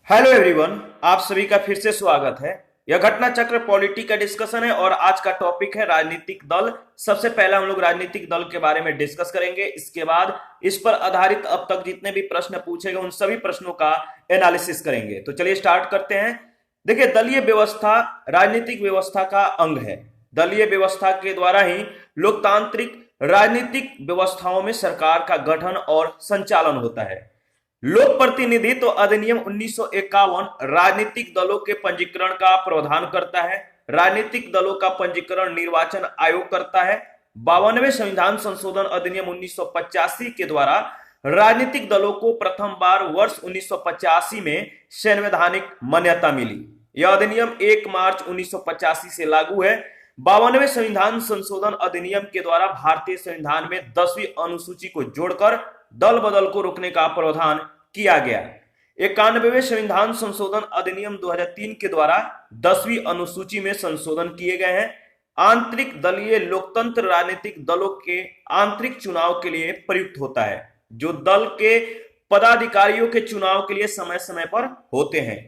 Hello everyone, आप सभी का फिर से स्वागत है। यह घटना चक्र पॉलिटी का डिस्कशन है और आज का टॉपिक है राजनीतिक दल। सबसे पहले हम लोग राजनीतिक दल के बारे में डिस्कस करेंगे। इसके बाद इस पर आधारित अब तक जितने भी प्रश्न पूछे गए उन सभी प्रश्नों का एनालिसिस करेंगे। तो चलिए स्टार्ट करते हैं। देखिए, दलीय व्यवस्था राजनीतिक व्यवस्था का अंग है। दलीय व्यवस्था के द्वारा ही लोकतांत्रिक राजनीतिक व्यवस्थाओं में सरकार का गठन और संचालन होता है। लोक प्रतिनिधित्व अधिनियम 1951 राजनीतिक दलों के पंजीकरण का प्रावधान करता है। राजनीतिक दलों का पंजीकरण निर्वाचन आयोग करता है। 52वें संविधान संशोधन अधिनियम 1985 के द्वारा राजनीतिक दलों को प्रथम बार वर्ष 1985 में संवैधानिक मान्यता मिली। यह अधिनियम 1 मार्च 1985 से लागू है। 52वें संविधान संशोधन अधिनियम के द्वारा भारतीय संविधान में 10वीं अनुसूची को जोड़कर दल बदल को रोकने का प्रावधान किया गया। 91वें संविधान संशोधन अधिनियम 2003 के द्वारा 10वीं अनुसूची में संशोधन किए गए हैं। आंतरिक दलीय लोकतंत्र राजनीतिक दलों के आंतरिक चुनाव के लिए प्रयुक्त होता है, जो दल के पदाधिकारियों के चुनाव के लिए समय समय पर होते हैं।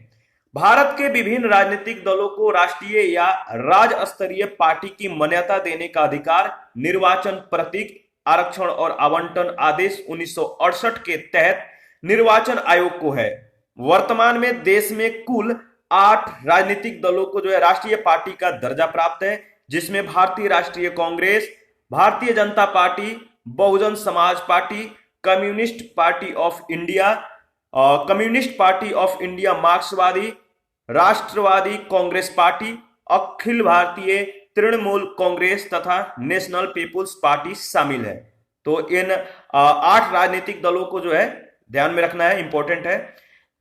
भारत के विभिन्न राजनीतिक दलों को राष्ट्रीय या राज्य स्तरीय पार्टी की मान्यता देने का अधिकार निर्वाचन प्रतीक आरक्षण और आवंटन आदेश 1968 के तहत निर्वाचन आयोग को है। वर्तमान में देश में कुल 8 राजनीतिक दलों को राष्ट्रीय पार्टी का दर्जा प्राप्त है, जिसमें भारतीय Rashtriya Congress, Bharatiya Janata party, Bahujan Samaj party, communist party of India, communist party of India, मार्क्सवादी, राष्ट्रवादी कांग्रेस पार्टी, अखिल भारतीय तृणमूल कांग्रेस तथा नेशनल पीपुल्स पार्टी शामिल है। तो इन 8 राजनीतिक दलों को ध्यान में रखना है, इंपॉर्टेंट है।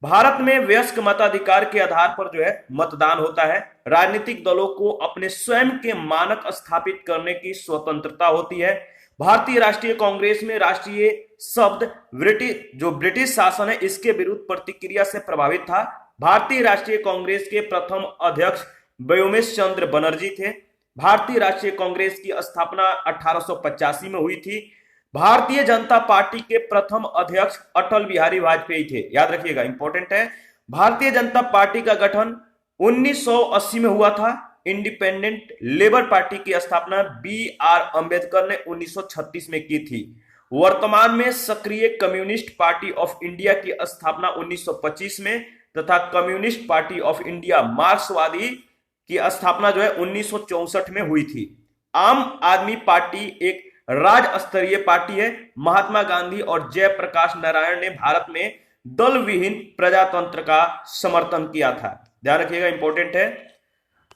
भारत में वयस्क मताधिकार के आधार पर मतदान होता है। राजनीतिक दलों को अपने स्वयं के मानक स्थापित करने की स्वतंत्रता होती है। भारतीय राष्ट्रीय कांग्रेस में राष्ट्रीय शब्द ब्रिटिश शासन है, इसके विरुद्ध प्रतिक्रिया से प्रभावित था। भारतीय राष्ट्रीय कांग्रेस के प्रथम अध्यक्ष व्योमेश चंद्र बनर्जी थे। भारतीय राष्ट्रीय कांग्रेस की स्थापना 1885 में हुई थी। भारतीय जनता पार्टी के प्रथम अध्यक्ष अटल बिहारी वाजपेयी थे, याद रखिएगा, इंपॉर्टेंट है। भारतीय जनता पार्टी का गठन 1980 में हुआ था। इंडिपेंडेंट लेबर पार्टी की स्थापना B.R. अंबेडकर ने 1936 में की थी। वर्तमान में सक्रिय कम्युनिस्ट पार्टी ऑफ इंडिया की स्थापना 1925 में तथा कम्युनिस्ट पार्टी ऑफ इंडिया मार्क्सवादी की स्थापना 1964 में हुई थी। आम आदमी पार्टी एक राज्य स्तरीय पार्टी है। महात्मा गांधी और जयप्रकाश नारायण ने भारत में दल विहीन प्रजातंत्र का समर्थन किया था, ध्यान रखिएगा, इंपॉर्टेंट है।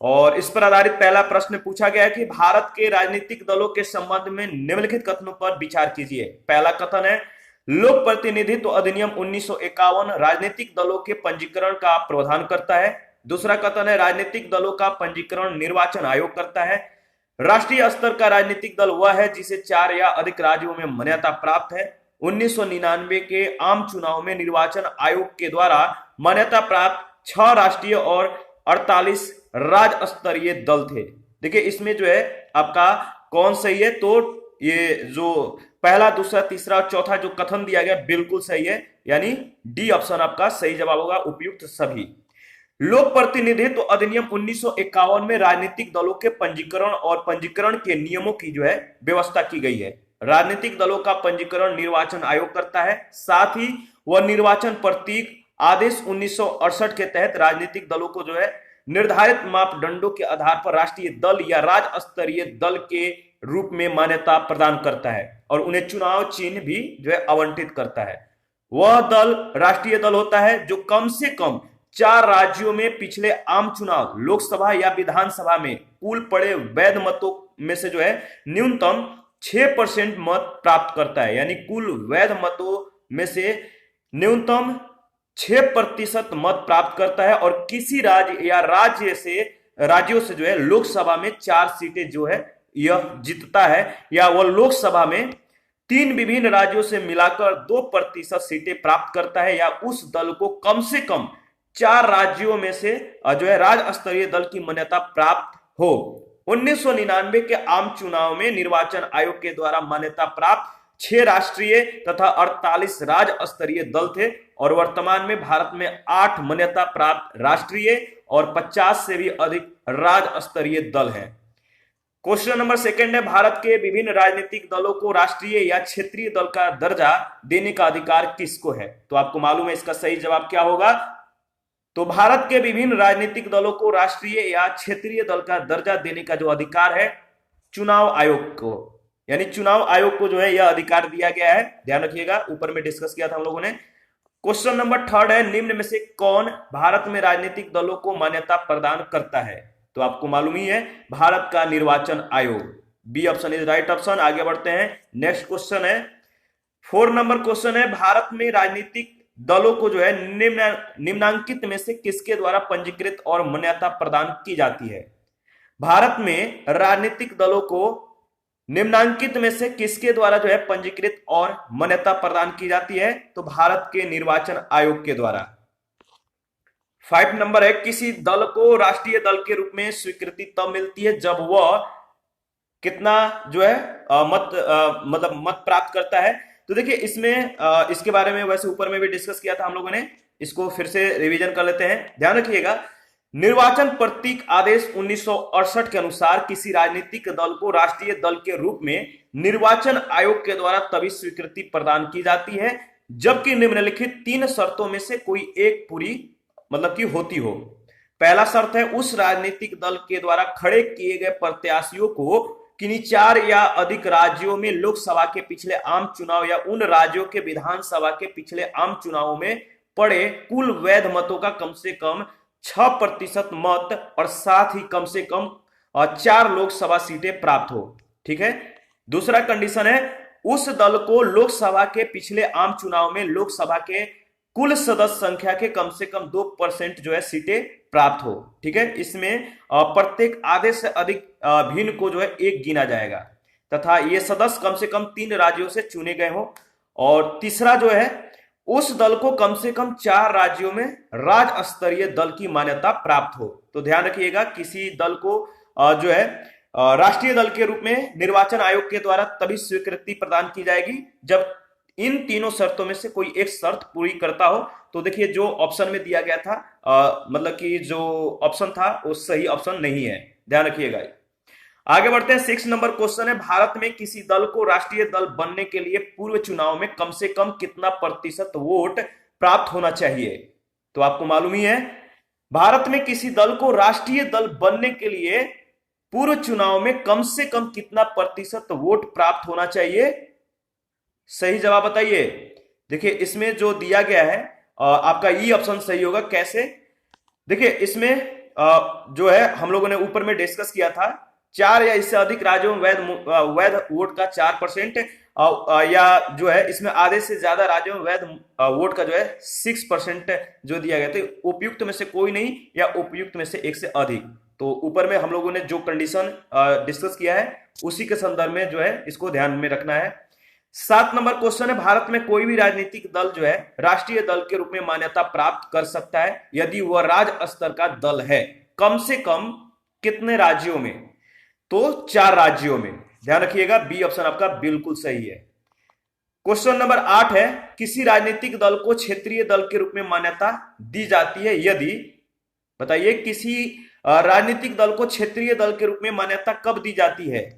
और इस पर आधारित पहला प्रश्न पूछा गया है कि भारत के राजनीतिक दलों के संबंध में निम्नलिखित कथनों पर विचार कीजिए। पहला कथन है, लोक प्रतिनिधित्व अधिनियम 1951 राजनीतिक दलों के पंजीकरण का प्रावधान करता है। दूसरा कथन है, राजनीतिक दलों का पंजीकरण निर्वाचन आयोग करता है। राष्ट्रीय स्तर का राजनीतिक दल वह है जिसे 4 या अधिक राज्यों में मान्यता प्राप्त है। 1999 के आम चुनाव में निर्वाचन आयोग के द्वारा मान्यता प्राप्त 6 राष्ट्रीय और 48 राज्य स्तरीय दल थे। देखिए, इसमें आपका कौन सही है, तो ये जो पहला, दूसरा, तीसरा और चौथा जो कथन दिया गया बिल्कुल सही है, यानी डी ऑप्शन आपका सही जवाब होगा, उपयुक्त सभी। लोक प्रतिनिधित्व अधिनियम 1951 में राजनीतिक दलों के पंजीकरण और पंजीकरण के नियमों की व्यवस्था की गई है। राजनीतिक दलों का पंजीकरण निर्वाचन आयोग करता है। साथ ही वह निर्वाचन प्रतीक आदेश 1968 के तहत राजनीतिक दलों को निर्धारित मापदंडों के आधार पर राष्ट्रीय दल या राज्य स्तरीय दल के रूप में मान्यता प्रदान करता है और उन्हें चुनाव चिन्ह भी आवंटित करता है। वह दल राष्ट्रीय दल होता है जो कम से कम 4 राज्यों में पिछले आम चुनाव, लोकसभा या विधानसभा में कुल पड़े वैध मतों में से न्यूनतम 6% मत प्राप्त करता है, यानी कुल वैध मतों में से न्यूनतम 6% मत प्राप्त करता है। और किसी राज्य या राज्यों से लोकसभा में 4 सीटें यह जीतता है, या वह लोकसभा में 3 विभिन्न राज्यों से मिलाकर 2% सीटें प्राप्त करता है, या उस दल को कम से कम 4 राज्यों में से राज्य स्तरीय दल की मान्यता प्राप्त हो। 1999 के आम चुनाव में निर्वाचन आयोग के द्वारा मान्यता प्राप्त 6 राष्ट्रीय तथा 48 राज्य स्तरीय दल थे। और वर्तमान में भारत में 8 मान्यता प्राप्त राष्ट्रीय और 50 से भी अधिक राज्य स्तरीय दल हैं। क्वेश्चन नंबर सेकंड है, भारत के विभिन्न राजनीतिक दलों को राष्ट्रीय या क्षेत्रीय दल का दर्जा देने का अधिकार किसको है? तो आपको मालूम है इसका सही जवाब क्या होगा। तो भारत के विभिन्न राजनीतिक दलों को राष्ट्रीय या क्षेत्रीय दल का दर्जा देने का जो अधिकार है चुनाव आयोग को, यानी चुनाव आयोग को जो है यह अधिकार दिया गया है। ध्यान रखिएगा, ऊपर में डिस्कस किया था हम लोगों ने। क्वेश्चन नंबर थर्ड है, निम्न में से कौन भारत में राजनीतिक दलों को मान्यता प्रदान करता है? तो आपको मालूम ही है, भारत का निर्वाचन आयोग। B option is right option. आगे बढ़ते हैं, नेक्स्ट क्वेश्चन है 4 नंबर क्वेश्चन है, भारत में राजनीतिक दलों को जो है निम्नांकित में से किसके द्वारा पंजीकृत और मान्यता प्रदान की जाती है? भारत में राजनीतिक दलों को निम्नांकित में से किसके द्वारा जो है पंजीकृत और मान्यता प्रदान की जाती है? तो भारत के निर्वाचन आयोग के द्वारा। 5 नंबर है, किसी दल को राष्ट्रीय दल के रूप में स्वीकृति तब मिलती है जब वह कितना जो है मत प्राप्त करता है। तो देखिए इसमें इसके बारे में वैसे ऊपर में भी डिस्कस किया था हम लोगों ने, इसको फिर से रिवीजन कर लेते हैं। ध्यान रखिएगा, निर्वाचन प्रतीक आदेश 1968 के अनुसार किसी राजनीतिक दल को राष्ट्रीय दल के रूप में निर्वाचन आयोग के द्वारा तभी स्वीकृति प्रदान की जाती है जबकि निम्नलिखित 3 शर्तों में से कोई एक पूरी की होती हो। पहला शर्त है, उस राजनीतिक दल के द्वारा खड़े किए गए प्रत्याशियों को किन्हीं 4 या अधिक राज्यों में लोकसभा के पिछले आम चुनाव या उन राज्यों के विधानसभा के पिछले आम चुनावों में पड़े कुल वैध मतों का कम से कम 6% मत और साथ ही कम से कम 4 लोकसभा सीटें प्राप्त हो। ठीक है। दूसरा कंडीशन है, उस दल को लोकसभा के पिछले आम चुनाव में लोकसभा के कुल सदस्य संख्या के कम से कम 2% जो है सीटें प्राप्त हो। ठीक है। इसमें प्रत्येक आधे से अधिक भिन्न को जो है एक गिना जाएगा तथा ये सदस्य कम से कम 3 राज्यों से चुने गए हो। और तीसरा जो है, उस दल को कम से कम 4 राज्यों में राज्य स्तरीय दल की मान्यता प्राप्त हो। तो ध्यान रखिएगा, किसी दल को जो है राष्ट्रीय दल के रूप में निर्वाचन आयोग के द्वारा तभी स्वीकृति प्रदान की जाएगी जब इन तीनों शर्तों में से कोई एक शर्त पूरी करता हो। तो देखिए जो ऑप्शन में दिया गया था कि जो ऑप्शन था वो सही ऑप्शन नहीं है, ध्यान रखिएगा। आगे बढ़ते हैं, 6 नंबर क्वेश्चन है, भारत में किसी दल को राष्ट्रीय दल बनने के लिए पूर्व चुनाव में कम से कम कितना प्रतिशत वोट प्राप्त होना चाहिए? तो आपको मालूम ही है, भारत में किसी दल को राष्ट्रीय दल बनने के लिए पूर्व चुनाव में कम से कम कितना प्रतिशत वोट प्राप्त होना चाहिए? सही जवाब बताइए। देखिए इसमें जो दिया गया है आपका ई ऑप्शन सही होगा। कैसे? देखिए इसमें जो है हम लोगों ने ऊपर में डिस्कस किया था, 4 या इससे अधिक राज्यों में वैध वोट का 4% या जो है इसमें आधे से ज्यादा राज्यों में वैध वोट का जो है 6% जो दिया गया था, उपयुक्त में से कोई नहीं या उपयुक्त में से एक से अधिक। तो ऊपर में हम लोगों ने जो कंडीशन डिस्कस किया है उसी के संदर्भ में जो है इसको ध्यान में रखना है। 7 नंबर क्वेश्चन है, भारत में कोई भी राजनीतिक दल जो है राष्ट्रीय दल के रूप में मान्यता प्राप्त कर सकता है यदि वह राज्य स्तर का दल है। कम से कम कितने राज्यों में? तो 4 राज्यों में। ध्यान रखिएगा, बी ऑप्शन आपका बिल्कुल सही है। क्वेश्चन नंबर 8 है, किसी राजनीतिक दल को क्षेत्रीय दल के रूप में मान्यता दी जाती है यदि, बताइए किसी राजनीतिक दल को क्षेत्रीय दल के रूप में मान्यता कब दी जाती है?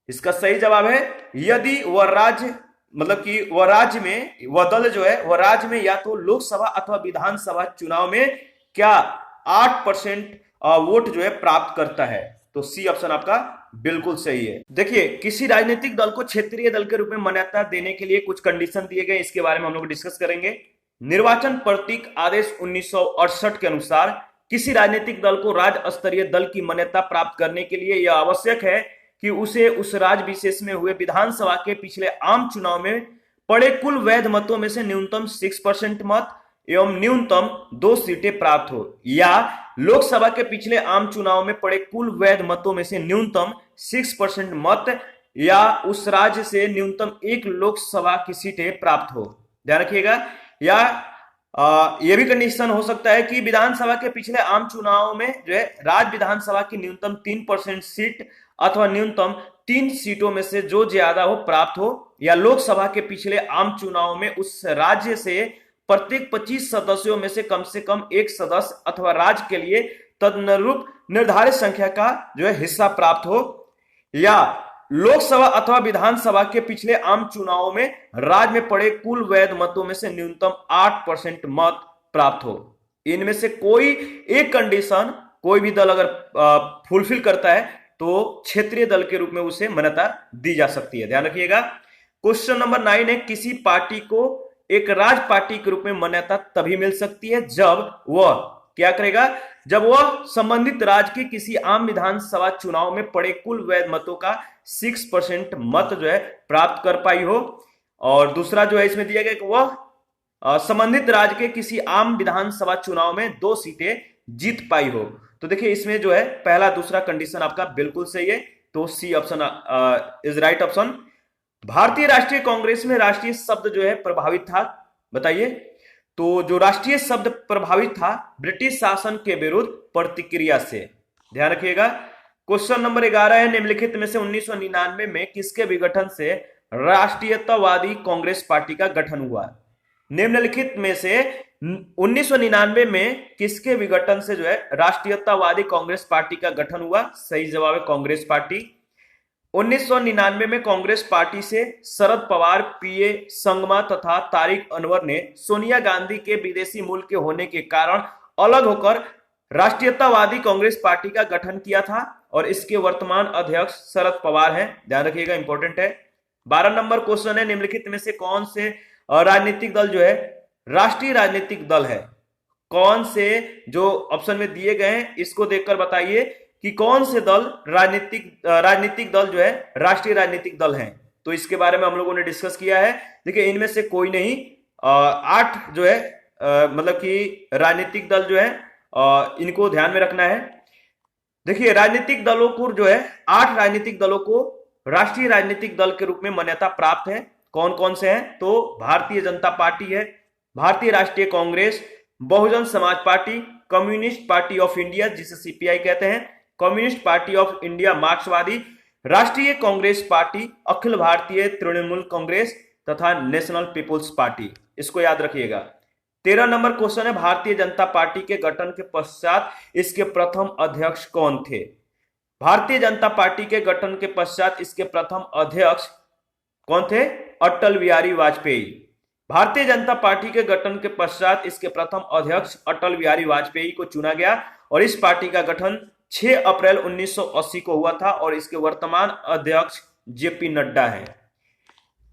इसका सही जवाब है यदि वह राज्य वह राज्य में, वह दल जो है वह राज्य में या तो लोकसभा अथवा विधानसभा चुनाव में क्या 8% वोट जो है प्राप्त करता है। तो सी ऑप्शन आपका बिल्कुल सही है। देखिए किसी राजनीतिक दल को क्षेत्रीय दल के रूप में मान्यता देने के लिए कुछ कंडीशन दिए गए, इसके बारे में हम लोग डिस्कस करेंगे। निर्वाचन प्रतीक आदेश 1968 के अनुसार किसी राजनीतिक दल को राज्य स्तरीय दल की मान्यता प्राप्त करने के लिए यह आवश्यक है कि उसे उस राज्य विशेष में हुए विधानसभा के पिछले आम चुनाव में पड़े कुल वैध मतों में से न्यूनतम 6% मत एवं न्यूनतम 2 सीटें प्राप्त हो, या लोकसभा के पिछले आम चुनाव में पड़े कुल वैध मतों में से न्यूनतम 6% मत या उस राज्य से न्यूनतम 1 लोकसभा की सीटें प्राप्त हो। ध्यान रखिएगा, या यह भी कंडीशन हो सकता है कि विधानसभा के पिछले आम चुनाव में जो है राज्य विधानसभा की न्यूनतम 3% सीट अथवा न्यूनतम 3 सीटों में से जो ज्यादा हो प्राप्त हो, या लोकसभा के पिछले आम चुनाव में उस राज्य से प्रत्येक 25 सदस्यों में से कम एक सदस्य अथवा राज्य के लिए तदनुरूप निर्धारित संख्या का जो है हिस्सा प्राप्त हो, या लोकसभा अथवा विधानसभा के पिछले आम चुनावों में राज्य में पड़े कुल वैध मतों में से न्यूनतम 8% मत प्राप्त हो। इनमें से कोई एक कंडीशन कोई भी दल अगर फुलफिल करता है तो क्षेत्रीय दल के रूप में उसे मान्यता दी जा सकती है। ध्यान रखिएगा। क्वेश्चन नंबर 9 है, किसी पार्टी को एक राज्य पार्टी के रूप में मान्यता तभी मिल सकती है जब वह क्या करेगा, जब वह संबंधित राज्य के किसी आम विधानसभा चुनाव में पड़े कुल वैध मतों का 6% मत जो है प्राप्त कर पाई हो। और दूसरा जो है इसमें दिया गया कि वह संबंधित राज्य के किसी आम विधानसभा चुनाव में 2 सीटें जीत पाई हो। तो देखिए इसमें जो है पहला दूसरा कंडीशन आपका बिल्कुल सही है, तो C option is right option. Bharatiya Rashtriya Congress में राष्ट्रीय शब्द जो है प्रभावित था, बताइए। तो जो राष्ट्रीय शब्द प्रभावित था ब्रिटिश शासन के विरुद्ध प्रतिक्रिया से। ध्यान रखिएगा। क्वेश्चन नंबर 11 है, निम्नलिखित में से 1999 में किसके विघटन से राष्ट्रीयतावादी कांग्रेस पार्टी का गठन हुआ? निम्नलिखित में से 1999 में किसके विघटन से जो है राष्ट्रीयतावादी कांग्रेस पार्टी का गठन हुआ? सही जवाब है कांग्रेस पार्टी। 1999 में कांग्रेस पार्टी से शरद पवार, पीए संगमा तथा तारिक अनवर ने सोनिया गांधी के विदेशी मूल के होने के कारण अलग होकर राष्ट्रीयतावादी कांग्रेस पार्टी का गठन किया था और इसके वर्तमान अध्यक्ष शरद पवार हैं। ध्यान रखिएगा, इंपॉर्टेंट है। 12 नंबर क्वेश्चन है, निम्नलिखित में से कौन से राजनीतिक दल जो है राष्ट्रीय राजनीतिक दल है? कौन से जो ऑप्शन में दिए गए हैं इसको देखकर बताइए कि कौन से दल राजनीतिक दल जो है राष्ट्रीय राजनीतिक दल हैं। तो इसके बारे में हम लोगों ने डिस्कस किया है। देखिए इनमें से कोई नहीं, 8 जो है मतलब कि राजनीतिक दल जो है इनको ध्यान में रखना है। देखिए राजनीतिक दलों को जो है 8 राजनीतिक दलों को राष्ट्रीय राजनीतिक दल के रूप में मान्यता प्राप्त है। कौन कौन से हैं? तो भारतीय जनता पार्टी है, भारतीय Rashtriya Congress, Bahujan Samaj party, communist party of India जिसे सीपीआई कहते हैं, कम्युनिस्ट पार्टी ऑफ इंडिया मार्क्सवादी, राष्ट्रीय कांग्रेस पार्टी, अखिल भारतीय तृणमूल कांग्रेस तथा नेशनल पीपुल्स पार्टी। इसको याद रखिएगा। 13 नंबर क्वेश्चन है, भारतीय जनता पार्टी के गठन के पश्चात इसके प्रथम अध्यक्ष कौन थे? भारतीय जनता पार्टी के गठन के पश्चात इसके प्रथम अध्यक्ष कौन थे? अटल बिहारी वाजपेयी। भारतीय जनता पार्टी के गठन के पश्चात इसके प्रथम अध्यक्ष अटल बिहारी वाजपेयी को चुना गया और इस पार्टी का गठन 6 अप्रैल 1980 को हुआ था और इसके वर्तमान अध्यक्ष जेपी नड्डा है।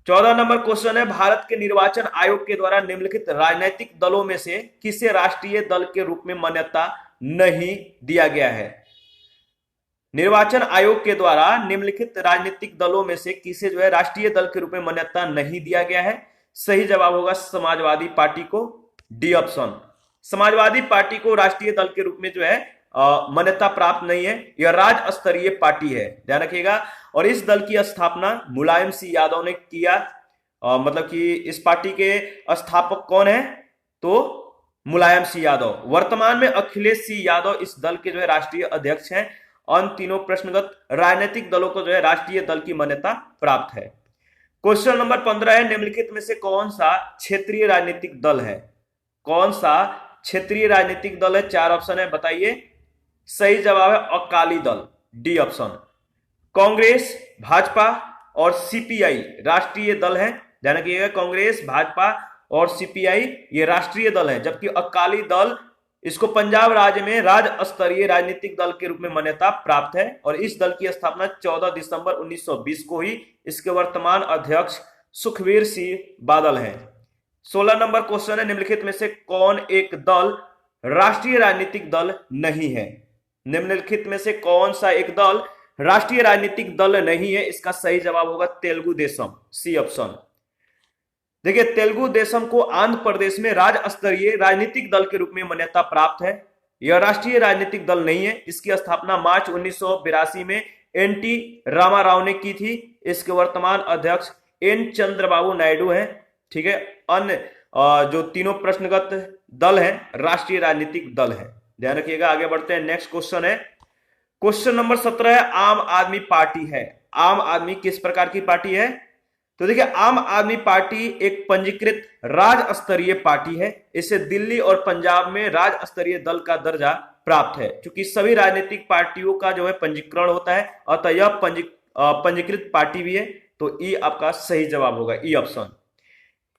14 नंबर क्वेश्चन है, भारत के निर्वाचन आयोग के द्वारा निम्नलिखित राजनीतिक दलों में से किसे राष्ट्रीय दल के रूप में मान्यता नहीं दिया गया है? निर्वाचन आयोग के द्वारा निम्नलिखित राजनीतिक दलों में से किसे जो है राष्ट्रीय दल के रूप में मान्यता नहीं दिया गया है? सही जवाब होगा समाजवादी पार्टी को, डी ऑप्शन। समाजवादी पार्टी को राष्ट्रीय दल के रूप में जो है मान्यता प्राप्त नहीं है, यह राज्य स्तरीय पार्टी है। ध्यान रखिएगा। और इस दल की स्थापना मुलायम सिंह यादव ने किया। मतलब कि इस पार्टी के स्थापक कौन है? तो मुलायम सिंह यादव। वर्तमान में अखिलेश सिंह यादव इस दल के जो है राष्ट्रीय अध्यक्ष हैं। उन तीनों प्रश्नगत राजनीतिक दलों को जो है राष्ट्रीय दल की मान्यता प्राप्त है। क्वेश्चन नंबर 15 है, निम्नलिखित में से कौन सा क्षेत्रीय राजनीतिक दल है? कौन सा क्षेत्रीय राजनीतिक दल है? 4 ऑप्शन है, बताइए। सही जवाब है अकाली दल, डी ऑप्शन। कांग्रेस, भाजपा और सीपीआई राष्ट्रीय दल हैं। ध्यान रखिएगा, कांग्रेस, भाजपा और सीपीआई ये राष्ट्रीय दल हैं, जबकि अकाली दल इसको पंजाब राज्य में राज्य स्तरीय राजनीतिक दल के रूप में मान्यता प्राप्त है और इस दल की स्थापना 14 दिसंबर 1920 को हुई। इसके वर्तमान अध्यक्ष सुखबीर सिंह बादल हैं। 16 नंबर क्वेश्चन है, निम्नलिखित में से कौन एक दल राष्ट्रीय राजनीतिक दल नहीं है? निम्नलिखित में से कौन सा एक दल राष्ट्रीय राजनीतिक दल नहीं है? इसका सही जवाब होगा तेलुगु देशम, सी ऑप्शन। देखिए तेलुगु देशम को आंध्र प्रदेश में राज्य स्तरीय राजनीतिक दल के रूप में मान्यता प्राप्त है। यह राष्ट्रीय राजनीतिक दल नहीं है। इसकी स्थापना मार्च 1982 में एनटी रामाराव ने की थी। इसके वर्तमान अध्यक्ष एन चंद्रबाबू नायडू हैं। ठीक है। अन्य जो तीनों प्रश्नगत दल हैं राष्ट्रीय राजनीतिक दल हैं। ध्यान रखिएगा। आगे बढ़ते हैं। नेक्स्ट क्वेश्चन है, क्वेश्चन नंबर 17 है, आम आदमी पार्टी है। आम आदमी किस प्रकार की पार्टी है? तो देखिए आम आदमी पार्टी एक पंजीकृत राज्य स्तरीय पार्टी है। इसे दिल्ली और पंजाब में राज्य स्तरीय दल का दर्जा प्राप्त है। क्योंकि सभी राजनीतिक पार्टियों का जो है पंजीकरण होता है, अतः यह पंजीकृत पार्टी भी है। तो ई आपका सही जवाब होगा, E option.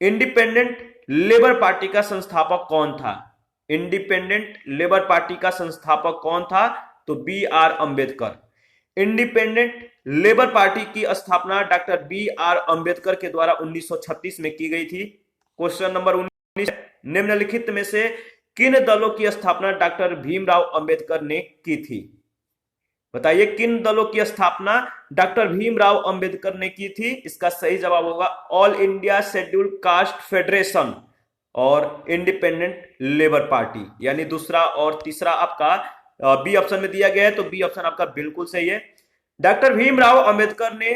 Independent Labour party का संस्थापक कौन था? इंडिपेंडेंट लेबर पार्टी का संस्थापक कौन था? तो B R Ambedkar. Independent Labour Party की स्थापना डॉक्टर बी आर अंबेडकर के द्वारा 1936 में की गई थी। क्वेश्चन नंबर 19, निम्नलिखित में से किन दलों की स्थापना डॉक्टर भीमराव अंबेडकर ने की थी? बताइए किन दलों की स्थापना डॉक्टर भीमराव अंबेडकर ने की थी? इसका सही जवाब होगा all India scheduled caste federation और इंडिपेंडेंट लेबर पार्टी, यानी दूसरा और तीसरा आपका बी ऑप्शन में दिया गया है। तो बी ऑप्शन आपका बिल्कुल सही है। डॉक्टर भीमराव अंबेडकर ने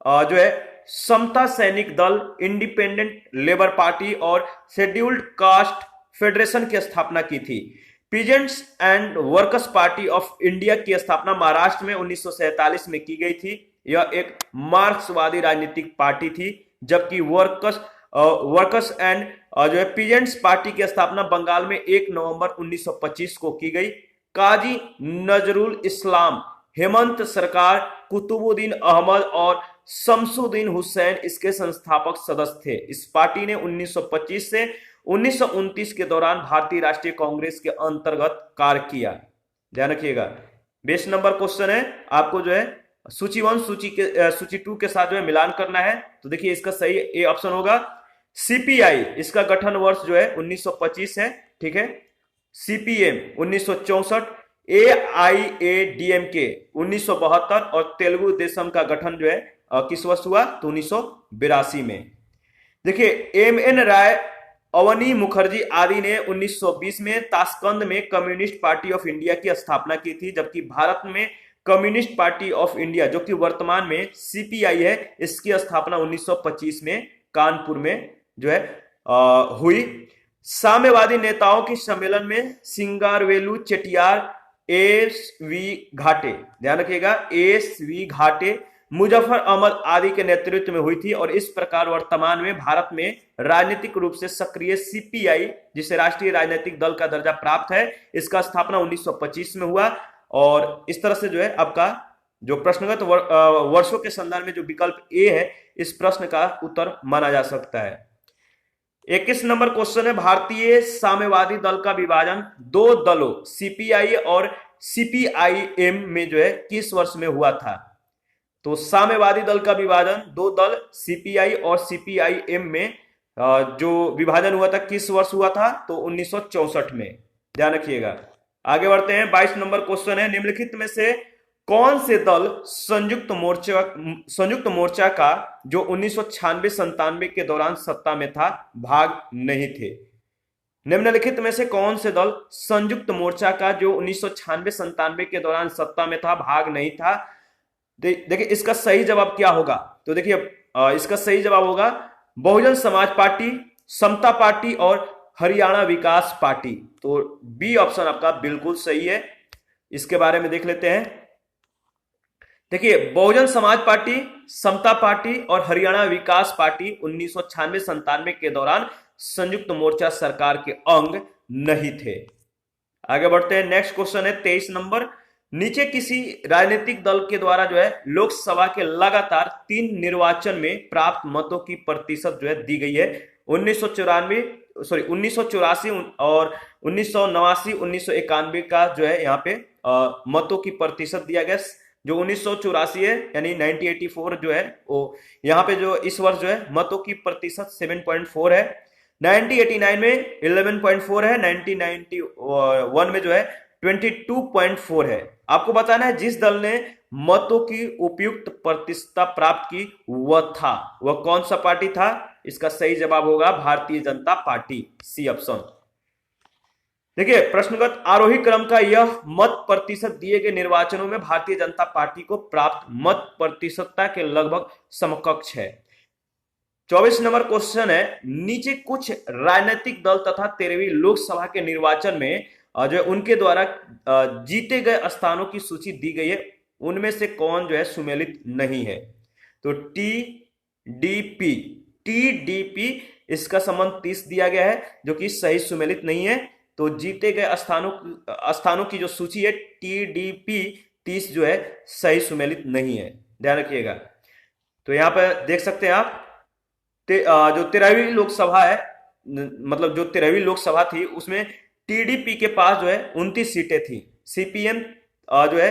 जो है समता सैनिक दल, इंडिपेंडेंट लेबर पार्टी और शेड्यूल्ड कास्ट फेडरेशन की स्थापना की थी। Peasants and workers party of India की स्थापना महाराष्ट्र में 1947 में की गई थी। यह एक मार्क्सवादी राजनीतिक पार्टी थी। जबकि वर्कर्स एंड जो है पीजेंट्स पार्टी की स्थापना बंगाल में 1 नवंबर 1925 को की गई। काजी नजरुल इस्लाम, हेमंत सरकार, कुतुबुद्दीन अहमद और शमसुद्दीन हुसैन इसके संस्थापक सदस्य थे। इस पार्टी ने 1925 से 1929 के दौरान भारतीय राष्ट्रीय कांग्रेस के अंतर्गत कार्य किया। ध्यान रखिएगा, 20 नंबर क्वेश्चन है, आपको जो है सूची 1 सूची 2 के साथ जो है मिलान करना है। तो देखिए इसका सही ए ऑप्शन होगा सीपीआई। इसका गठन वर्ष जो है 1925 है, ठीक है। सीपीएम 1964, एआईएडीएमके 1972 और तेलुगु देशम का गठन जो है किस वर्ष हुआ? तो 1982 में। देखिए एमएन राय, अवनी मुखर्जी आदि ने 1920 में ताशकंद में कम्युनिस्ट पार्टी ऑफ इंडिया की स्थापना की थी। जबकि भारत में कम्युनिस्ट पार्टी ऑफ इंडिया जो कि वर्तमान में सीपीआई है, इसकी स्थापना 1925 में कानपुर में जो है हुई। साम्यवादी नेताओं के सम्मेलन में सिंगारवेलू चेटियार, एस.वी. घाटे, ध्यान रखिएगा एस.वी. घाटे, मुजफ्फर अहमद आदि के नेतृत्व में हुई थी। और इस प्रकार वर्तमान में भारत में राजनीतिक रूप से सक्रिय सीपीआई, जिसे राष्ट्रीय राजनीतिक दल का दर्जा प्राप्त है, इसका स्थापना 1925 में हुआ। और इस तरह से जो है आपका जो प्रश्नगत वर्षों के संदर्भ में जो विकल्प ए है, इस प्रश्न का उत्तर माना जा सकता है। 21 नंबर क्वेश्चन है, भारतीय साम्यवादी दल का विभाजन 2 दलों सीपीआई और सीपीआईएम में जो है किस वर्ष में हुआ था? तो साम्यवादी दल का विभाजन 2 दल सीपीआई और सीपीआईएम में जो विभाजन हुआ था किस वर्ष हुआ था? तो 1964 में। ध्यान रखिएगा, आगे बढ़ते हैं। 22 नंबर क्वेश्चन है, निम्नलिखित में से कौन से दल संयुक्त मोर्चा का जो 1996-97 के दौरान सत्ता में था भाग नहीं थे? निम्नलिखित में से कौन से दल संयुक्त मोर्चा का जो 1996-97 के दौरान सत्ता में था भाग नहीं था? देखिए इसका सही जवाब क्या होगा? तो देखिए इसका सही जवाब होगा बहुजन समाज पार्टी, समता पार्टी और हरियाणा विकास पार्टी। तो बी ऑप्शन आपका बिल्कुल सही है। इसके बारे में देख लेते हैं। देखिए बहुजन समाज पार्टी, समता पार्टी और हरियाणा विकास पार्टी 1996-97 के दौरान संयुक्त मोर्चा सरकार के अंग नहीं थे। आगे बढ़ते हैं, नेक्स्ट क्वेश्चन है 23 नंबर, नीचे किसी राजनीतिक दल के द्वारा जो है लोकसभा के लगातार 3 निर्वाचन में प्राप्त मतों की प्रतिशत जो है दी गई है। 1984 और 1989, 1991 का जो है यहाँ पे मतों की प्रतिशत दिया गया। जो 1984 है यानी 1984 जो है वो यहाँ पे जो इस वर्ष जो है मतों की प्रतिशत 7.4 है। 1989 में 11.4 है। 1991 में जो है 22.4 है। आपको बताना है जिस दल ने मतों की उपयुक्त प्रतिशतता प्राप्त की वह कौन सा पार्टी था? इसका सही जवाब होगा Bharatiya Janata party, C option. देखिए प्रश्नगत आरोही क्रम का यह मत प्रतिशत दिए गए निर्वाचनों में भारतीय जनता पार्टी को प्राप्त मत प्रतिशतता के लगभग समकक्ष है। 24 नंबर क्वेश्चन है, नीचे कुछ राजनीतिक दल तथा 13वीं लोकसभा के निर्वाचन में जो है उनके द्वारा जीते गए स्थानों की सूची दी गई है, उनमें से कौन जो है सुमेलित नहीं है? तो टी, डीपी, टीडीपी, इसका संबंध 30 दिया गया है जो कि सही सुमेलित नहीं है। तो जीते गए स्थानों की जो सूची है टीडीपी 30 जो है सही सुमेलित नहीं है, ध्यान रखिएगा। तो यहां पर देख सकते हैं आप जो 13वीं लोकसभा है, मतलब जो 13वीं लोकसभा थी उसमें टीडीपी के पास जो है 29 सीटें थी। सीपीएम जो है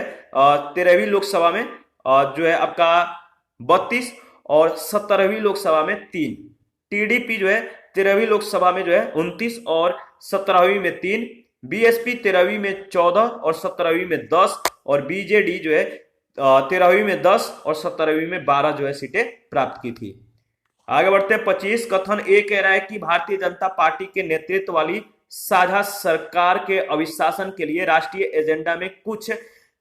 13वीं लोकसभा में जो है आपका 32 और 17वीं लोकसभा में 3। टीडीपी जो है 13वीं लोकसभा में जो है 29 और 17वीं में 3। बीएसपी 13वीं में 14 और 17वीं में 10 और बीजेडी जो है 13वीं में 10 और 17वीं में 12 जो है सीटें प्राप्त की थी। आगे बढ़ते हैं 25। कथन ए कह रहा है कि भारतीय जनता पार्टी के नेतृत्व वाली साझा सरकार के अभिशासन के लिए राष्ट्रीय एजेंडा में कुछ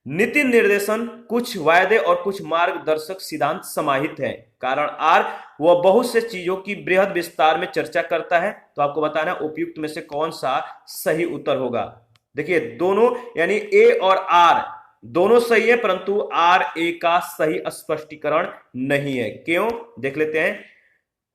नीति निर्देशन, कुछ वायदे और कुछ मार्गदर्शक सिद्धांत समाहित हैं। कारण आर, वह बहुत से चीजों की बृहद विस्तार में चर्चा करता है। तो आपको बताना उपयुक्त में से कौन सा सही उत्तर होगा। देखिए दोनों यानी ए और आर दोनों सही है, परंतु आर ए का सही स्पष्टीकरण नहीं है। क्यों, देख लेते हैं।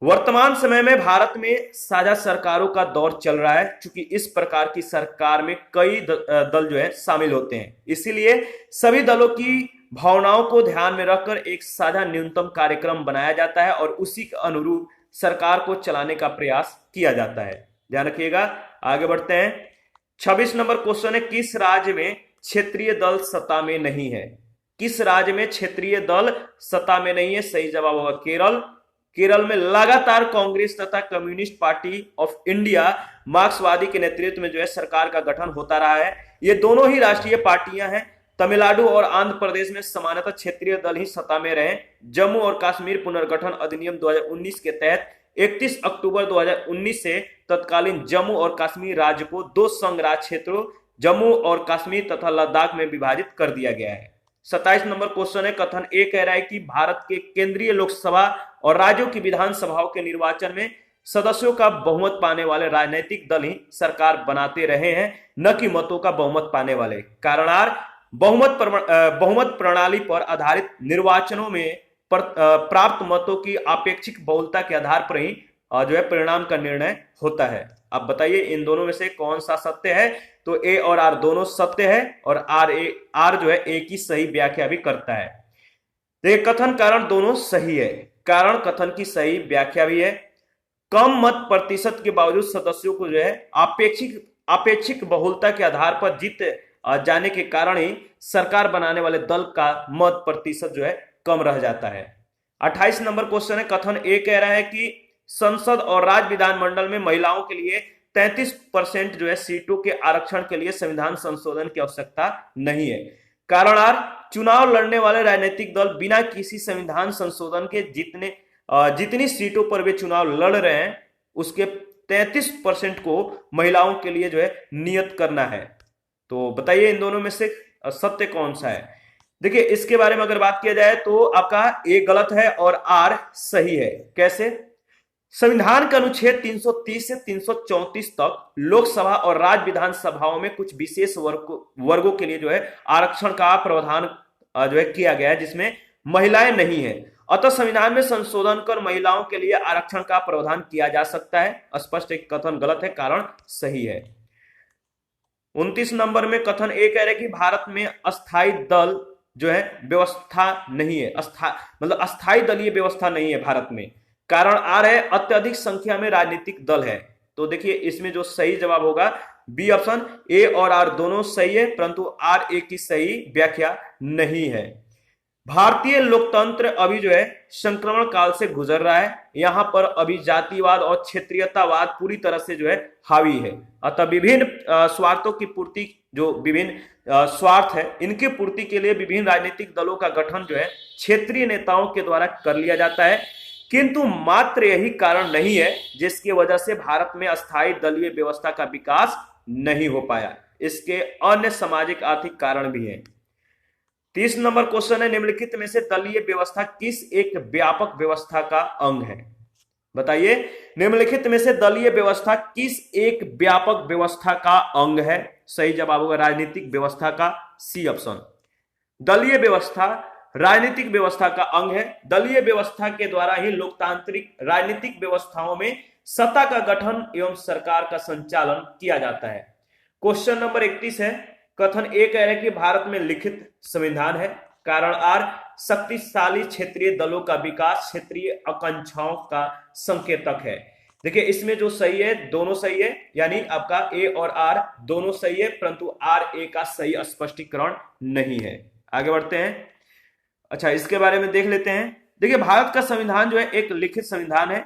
वर्तमान समय में भारत में साझा सरकारों का दौर चल रहा है। चूंकि इस प्रकार की सरकार में कई दल जो है शामिल होते हैं, इसीलिए सभी दलों की भावनाओं को ध्यान में रखकर एक साझा न्यूनतम कार्यक्रम बनाया जाता है और उसी के अनुरूप सरकार को चलाने का प्रयास किया जाता है। ध्यान रखिएगा। आगे बढ़ते हैं। 26 नंबर क्वेश्चन है, किस राज्य में क्षेत्रीय दल सत्ता में नहीं है? किस राज्य में क्षेत्रीय दल सत्ता में नहीं है? सही जवाब होगा केरल। केरल में लगातार कांग्रेस तथा कम्युनिस्ट पार्टी ऑफ इंडिया मार्क्सवादी के नेतृत्व में जो है सरकार का गठन होता रहा है। ये दोनों ही राष्ट्रीय पार्टियां हैं। तमिलनाडु और आंध्र प्रदेश में सामान्यतः क्षेत्रीय दल ही सत्ता में रहे। जम्मू और कश्मीर पुनर्गठन अधिनियम 2019 के तहत 31 अक्टूबर 2019 से तत्कालीन जम्मू और कश्मीर राज्य को 2 संघ राज्य क्षेत्रों जम्मू और कश्मीर तथा लद्दाख में विभाजित कर दिया गया है। 27 नंबर क्वेश्चन है, कथन ए कह रहा है कि भारत के केंद्रीय लोकसभा और राज्यों की विधानसभाओं के निर्वाचन में सदस्यों का बहुमत पाने वाले राजनीतिक दल ही सरकार बनाते रहे हैं, न कि मतों का बहुमत पाने वाले। कारणार, बहुमत प्रणाली पर आधारित निर्वाचनों में प्राप्त मतों की आपेक्षिक बहुलता के आधार पर ही जो है परिणाम का निर्णय होता है। अब बताइए इन दोनों में से कौन सा सत्य है? तो ए और आर दोनों सत्य है और आर जो है ए की सही व्याख्या भी करता है। देखिए कथन कारण दोनों सही है। कारण कथन की सही व्याख्या भी है। कम मत प्रतिशत के बावजूद सदस्यों को जो है आपेक्षिक बहुलता के आधार पर जीत जाने के कारण ही सरकार बनाने वाले दल का मत प्रतिशत जो है कम रह जाता है। 28 नंबर क्वेश्चन है, कथन ए कह रहा है कि संसद और राज्य विधानमंडल में महिलाओं के लिए 33% जो है सीटों के आरक्षण के लिए संविधान संशोधन की आवश्यकता नहीं है। कारण आर, चुनाव लड़ने वाले राजनीतिक दल बिना किसी संविधान संशोधन के जितनी सीटों पर वे चुनाव लड़ रहे हैं उसके 33% को महिलाओं के लिए जो है नियत करना है। तो बताइए इन दोनों में से सत्य कौन सा है? देखिए इसके बारे में अगर बात किया जाए तो आपका ए गलत है और आर सही है। कैसे? संविधान का अनुच्छेद 330 से 334 तक लोकसभा और राज्य विधानसभाओं में कुछ विशेष वर्गों के लिए जो है आरक्षण का प्रावधान जो है किया गया है जिसमें महिलाएं नहीं है। अतः संविधान में संशोधन कर महिलाओं के लिए आरक्षण का प्रावधान किया जा सकता है। स्पष्ट एक कथन गलत है, कारण सही है। 29 नंबर में कथन ए कह रहे कि भारत में अस्थायी दल जो है व्यवस्था नहीं है। मतलब अस्थायी दलीय व्यवस्था नहीं है भारत में। कारण आर है, अत्यधिक संख्या में राजनीतिक दल है। तो देखिए इसमें जो सही जवाब होगा बी ऑप्शन। ए और आर दोनों सही है, परंतु आर ए की सही व्याख्या नहीं है। भारतीय लोकतंत्र अभी जो है संक्रमण काल से गुजर रहा है। यहां पर अभी जातिवाद और क्षेत्रीयतावाद पूरी तरह से जो है हावी है। अतः विभिन्न स्वार्थों की पूर्ति, जो विभिन्न स्वार्थ है इनकी पूर्ति के लिए विभिन्न राजनीतिक दलों का गठन जो है क्षेत्रीय नेताओं के द्वारा कर लिया जाता है। किंतु मात्र यही कारण नहीं है जिसकी वजह से भारत में अस्थायी दलीय व्यवस्था का विकास नहीं हो पाया। इसके अन्य सामाजिक आर्थिक कारण भी हैं। 30 नंबर क्वेश्चन है, निम्नलिखित में से दलीय व्यवस्था किस एक व्यापक व्यवस्था का अंग है? बताइए निम्नलिखित में से दलीय व्यवस्था किस एक व्यापक व्यवस्था का अंग है? सही जवाब होगा राजनीतिक व्यवस्था का सी ऑप्शन। दलीय व्यवस्था राजनीतिक व्यवस्था का अंग है। दलीय व्यवस्था के द्वारा ही लोकतांत्रिक राजनीतिक व्यवस्थाओं में सत्ता का गठन एवं सरकार का संचालन किया जाता है। क्वेश्चन नंबर 31 है, कथन ए कह रहे हैं कि भारत में लिखित संविधान है। कारण आर, शक्तिशाली क्षेत्रीय दलों का विकास क्षेत्रीय आकांक्षाओं का संकेतक है। देखिए इसमें जो सही है दोनों सही है, यानी आपका ए और आर दोनों सही है, परंतु आर ए का सही स्पष्टीकरण नहीं है। आगे बढ़ते हैं। अच्छा, इसके बारे में देख लेते हैं। देखिए भारत का संविधान जो है एक लिखित संविधान है,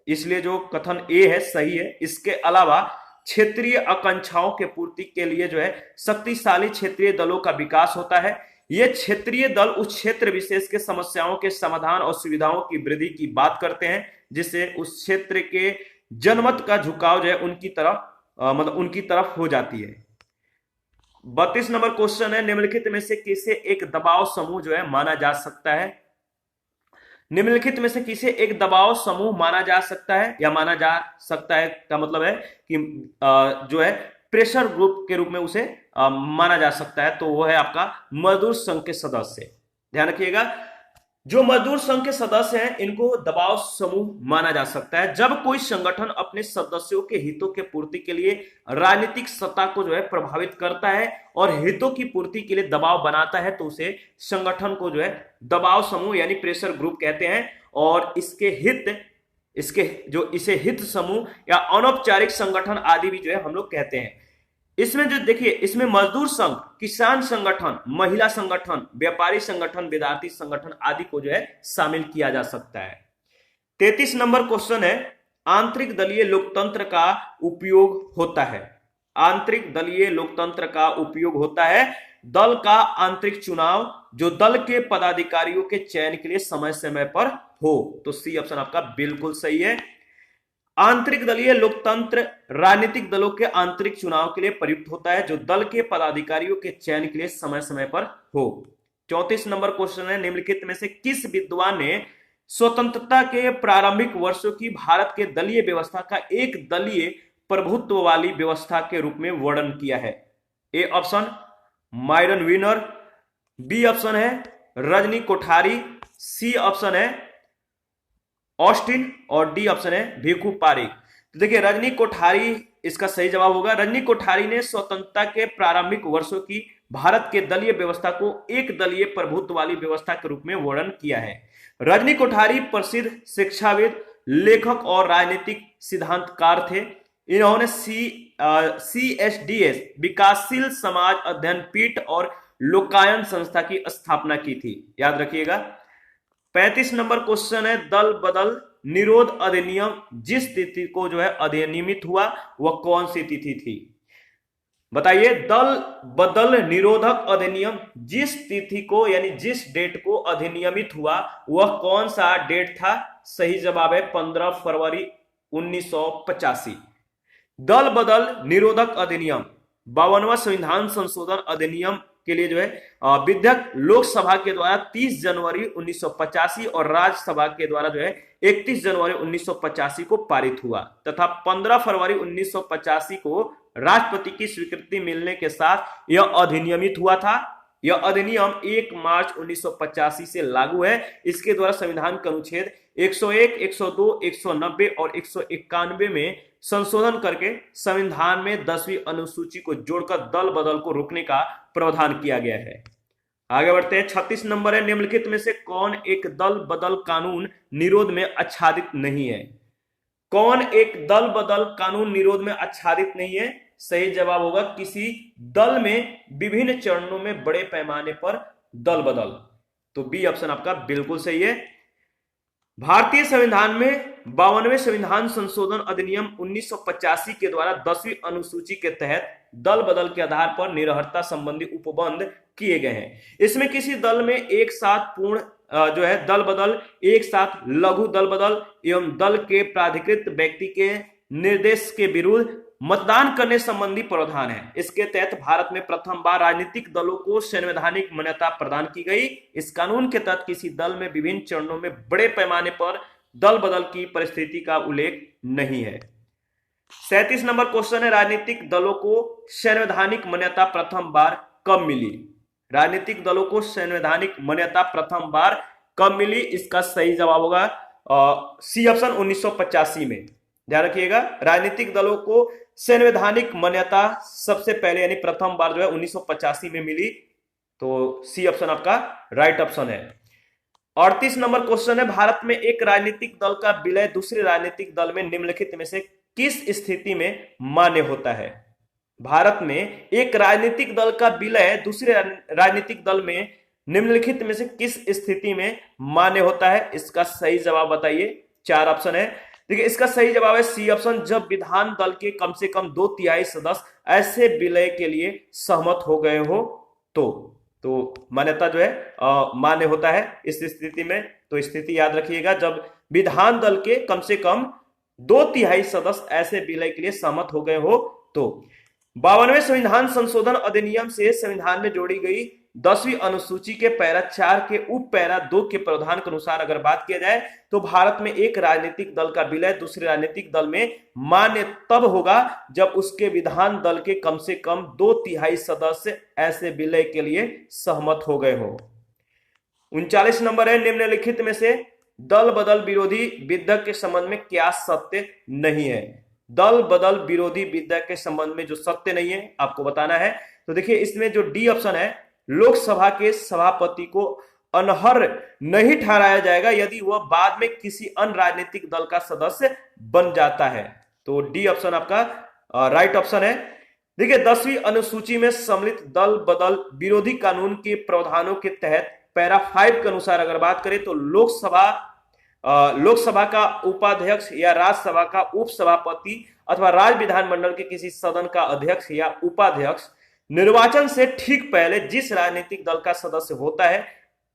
इसलिए जो कथन ए है सही है। इसके अलावा क्षेत्रीय आकांक्षाओं के पूर्ति के लिए जो है शक्तिशाली क्षेत्रीय दलों का विकास होता है। ये क्षेत्रीय दल उस क्षेत्र विशेष के समस्याओं के समाधान और सुविधाओं की वृद्धि की बात करते हैं, जिससे उस क्षेत्र के जनमत का झुकाव जो है उनकी तरफ हो जाती है। 32 नंबर क्वेश्चन है, निम्नलिखित में से किसे एक दबाव समूह जो है माना जा सकता है। निम्नलिखित में से किसे एक दबाव समूह माना जा सकता है या माना जा सकता है का मतलब है कि जो है प्रेशर ग्रुप के रूप में उसे माना जा सकता है, तो वो है आपका मजदूर संघ के सदस्य। ध्यान रखिएगा, जो मजदूर संघ के सदस्य हैं इनको दबाव समूह माना जा सकता है। जब कोई संगठन अपने सदस्यों के हितों के पूर्ति के लिए राजनीतिक सत्ता को जो है प्रभावित करता है और हितों की पूर्ति के लिए दबाव बनाता है, तो उसे संगठन को जो है दबाव समूह यानी प्रेशर ग्रुप कहते हैं। और इसे हित समूह या अनौपचारिक संगठन आदि भी जो है हम लोग कहते हैं। इसमें जो देखिए, इसमें मजदूर संघ, किसान संगठन, महिला संगठन, व्यापारी संगठन, विद्यार्थी संगठन आदि को जो है शामिल किया जा सकता है। 33 नंबर क्वेश्चन है, आंतरिक दलीय लोकतंत्र का उपयोग होता है। आंतरिक दलीय लोकतंत्र का उपयोग होता है दल का आंतरिक चुनाव जो दल के पदाधिकारियों के चयन के लिए समय समय पर हो। तो सी ऑप्शन आपका बिल्कुल सही है। आंतरिक दलीय लोकतंत्र राजनीतिक दलों के आंतरिक चुनाव के लिए प्रयुक्त होता है जो दल के पदाधिकारियों के चयन के लिए समय समय पर हो। 34 नंबर क्वेश्चन है, निम्नलिखित में से किस विद्वान ने स्वतंत्रता के प्रारंभिक वर्षों की भारत के दलीय व्यवस्था का एक दलीय प्रभुत्व वाली व्यवस्था के रूप में वर्णन किया है। A option Myron Weiner, B option है रजनी कोठारी, सी ऑप्शन है ऑस्टिन और डी ऑप्शन है भिखू पारेख। तो देखिए रजनी कोठारी इसका सही जवाब होगा। रजनी कोठारी ने स्वतंत्रता के प्रारंभिक वर्षों की भारत के दलीय व्यवस्था को एक दलीय प्रभुत्व वाली व्यवस्था के रूप में वर्णन किया है। रजनी कोठारी प्रसिद्ध शिक्षाविद, लेखक और राजनीतिक सिद्धांतकार थे। इन्होंने CSDS विकासशील समाज अध्ययन पीठ और लोकायन संस्था की स्थापना की थी, याद रखिएगा। 35 नंबर क्वेश्चन है, दल बदल निरोध अधिनियम जिस तिथि को जो है अधिनियमित हुआ वह कौन सी तिथि थी? बताइए, दल बदल निरोधक अधिनियम जिस तिथि को यानी जिस डेट को अधिनियमित हुआ वह कौन सा डेट था? सही जवाब है 15 फरवरी 1985। दल बदल निरोधक अधिनियम 52वां संविधान संशोधन अधिनियम के लिए जो है विधेयक लोकसभा के द्वारा 30 जनवरी 1985 और राज्यसभा के द्वारा जो है 31 जनवरी 1985 को पारित हुआ तथा 15 फरवरी 1985 को राष्ट्रपति की स्वीकृति मिलने के साथ यह अधिनियमित हुआ था। यह अधिनियम 1 मार्च 1985 से लागू है। इसके द्वारा संविधान के अनुच्छेद 101, 102, 190 और 191 में संशोधन करके संविधान में 10वीं अनुसूची को जोड़कर दल बदल को रोकने का प्रावधान किया गया है। आगे बढ़ते हैं। 36 नंबर है, निम्नलिखित में से कौन एक दल बदल कानून निरोध में आच्छादित नहीं है? कौन एक दल बदल कानून निरोध में आच्छादित नहीं है? सही जवाब होगा किसी दल में विभिन्न चरणों में बड़े पैमाने पर दल बदल। तो बी ऑप्शन आपका बिल्कुल सही है। भारतीय संविधान में 52वें संविधान संशोधन अधिनियम 1985 के द्वारा 10वीं अनुसूची के तहत दल बदल के आधार पर निरहरता संबंधी उपबंध किए गए हैं। इसमें किसी दल में एक साथ पूर्ण जो है दल बदल, एक साथ लघु दल बदल एवं दल के प्राधिकृत व्यक्ति के निर्देश के विरुद्ध मतदान करने संबंधी प्रावधान है। इसके तहत भारत में प्रथम बार राजनीतिक दलों को संवैधानिक मान्यता प्रदान की गई। इस कानून के तहत किसी दल में विभिन्न चरणों में बड़े पैमाने पर दल बदल की परिस्थिति का उल्लेख नहीं है। 37 नंबर क्वेश्चन है, राजनीतिक दलों को संवैधानिक मान्यता प्रथम बार कब मिली? राजनीतिक दलों को संवैधानिक मान्यता प्रथम बार कब मिली? इसका सही जवाब होगा सी ऑप्शन 1985 में। ध्यान रखिएगा, राजनीतिक दलों को संवैधानिक मान्यता सबसे पहले यानी प्रथम बार जो है 1985 में मिली। तो सी ऑप्शन आपका राइट ऑप्शन है। 38 नंबर क्वेश्चन है, भारत में एक राजनीतिक दल का विलय दूसरे राजनीतिक दल में निम्नलिखित में से किस स्थिति में मान्य होता है? भारत में एक राजनीतिक दल का विलय दूसरे राजनीतिक दल में निम्नलिखित में से किस स्थिति में मान्य होता है? इसका सही जवाब बताइए। 4 ऑप्शन है। देखिए, इसका सही जवाब है सी ऑप्शन, जब विधान दल के कम से कम 2/3 सदस्य ऐसे विलय के लिए सहमत हो गए हो तो मान्यता जो है मान्य होता है इस स्थिति में। तो स्थिति याद रखिएगा, जब विधान दल के कम से कम 2/3 सदस्य ऐसे विलय के लिए सहमत हो गए हो तो। 52वें संविधान संशोधन अधिनियम से संविधान में जोड़ी गई 10वीं अनुसूची के पैरा 4 के उप पैरा 2 के प्रावधान के अनुसार अगर बात किया जाए तो भारत में एक राजनीतिक दल का विलय दूसरे राजनीतिक दल में मान्य तब होगा जब उसके विधान दल के कम से कम 2/3 सदस्य ऐसे विलय के लिए सहमत हो गए हो। 39 नंबर है, निम्नलिखित में से दल बदल विरोधी विधेयक के संबंध में क्या सत्य नहीं है? दल बदल विरोधी विधेयक के संबंध में जो सत्य नहीं है आपको बताना है। तो देखिए, इसमें जो डी ऑप्शन है, लोकसभा के सभापति को अनर्ह नहीं ठहराया जाएगा यदि वह बाद में किसी अन्य राजनीतिक दल का सदस्य बन जाता है। तो डी ऑप्शन आपका राइट ऑप्शन है। देखिए, 10वीं अनुसूची में सम्मिलित दल बदल विरोधी कानून के प्रावधानों के तहत पैरा 5 के अनुसार अगर बात करें तो लोकसभा का उपाध्यक्ष या राज्यसभा का उपसभापति अथवा राज्य विधानमंडल के किसी सदन का अध्यक्ष या उपाध्यक्ष निर्वाचन से ठीक पहले जिस राजनीतिक दल का सदस्य होता है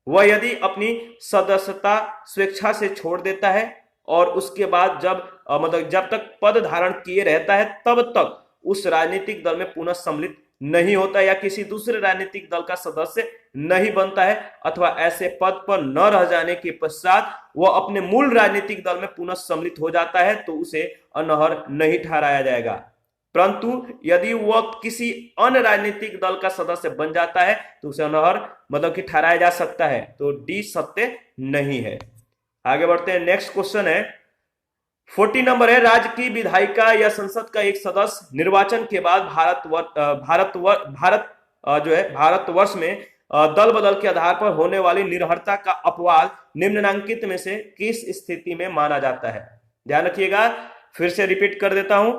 वह यदि अपनी सदस्यता स्वेच्छा से छोड़ देता है और उसके बाद जब तक पद धारण किए रहता है तब तक उस राजनीतिक दल में पुनः सम्मिलित नहीं होता या किसी दूसरे राजनीतिक दल का सदस्य नहीं बनता है अथवा ऐसे पद पर न रह जाने के पश्चात वह अपने मूल राजनीतिक दल में पुनः सम्मिलित हो जाता है तो उसे अनर्ह नहीं ठहराया जाएगा। परंतु यदि वह किसी अन्य राजनीतिक दल का सदस्य बन जाता है तो उसे अनर्ह कि ठहराया जा सकता है। तो डी सत्य नहीं है। आगे बढ़ते हैं, नेक्स्ट क्वेश्चन है 40 नंबर है, राज्य की विधायिका या संसद का एक सदस्य निर्वाचन के बाद भारतवर्ष में दल बदल के आधार पर होने वाली निर्भरता का अपवाद निम्नलिखित में से किस स्थिति में माना जाता है? ध्यान रखिएगा, फिर से रिपीट कर देता हूं।